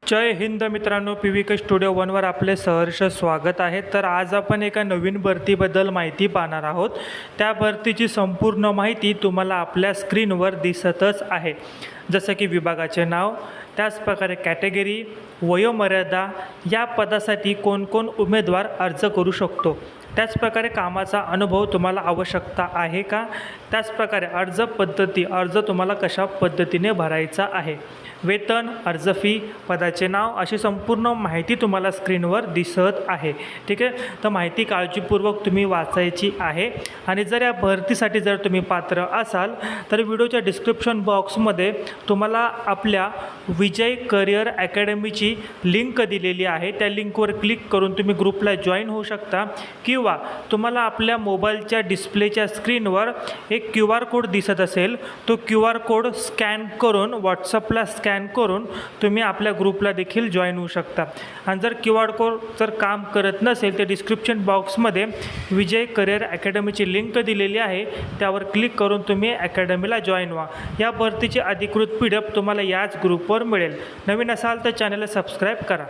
जय हिंद मित्रांनो, PVK studio वनवर आपले सहर्ष स्वागत आहे। तर आज आपण एका नवीन भरतीबद्दल माहिती पाहणार आहोत। त्या भरतीची संपूर्ण माहिती तुम्हाला आपल्या स्क्रीनवर दिसतच आहे, जसं की विभागाचे नाव, त्याच प्रकारे कॅटेगरी, वयोमर्यादा, या पदासाठी कोण उमेदवार अर्ज करू शकतो, त्याच प्रकारे कामाचा अनुभव तुम्हाला आवश्यकता आहे का, त्याच प्रकारे अर्ज पद्धती, अर्ज तुम्हाला कशा पद्धतीने भरायचा आहे, वेतन, अर्ज फी, पदाचे नाव, अशी संपूर्ण माहिती तुम्हाला स्क्रीनवर दिसत आहे। ठीक आहे, तर माहिती काळजीपूर्वक तुम्ही वाचायची आहे। आणि जर या भरतीसाठी जर तुम्ही पात्र असाल तर व्हिडिओच्या डिस्क्रिप्शन बॉक्समध्ये तुम्हाला आपल्या विजय करिअर अकॅडमीची लिंक दिलेली आहे। त्या लिंकवर क्लिक करून तुम्ही ग्रुपला जॉईन होऊ शकता, किंवा तुम्हाला आपल्या मोबाईलच्या डिस्प्लेच्या स्क्रीनवर एक QR कोड दिसत असेल, तो QR कोड स्कॅन करून व्हॉट्सअपला स्कॅन करून तुम्ही आपल्या ग्रुपला देखील जॉईन होऊ शकता। आणि जर QR कोड जर काम करत नसेल तर डिस्क्रिप्शन बॉक्समध्ये विजय करिअर अकॅडमीची लिंक दिलेली आहे, त्यावर क्लिक करून तुम्ही अकॅडमीला जॉईन व्हा। या भरतीची अधिकृत PDF तुम्हाला याच ग्रुपवर मिळेल। नवीन असाल तर चॅनलला सबस्क्राईब करा।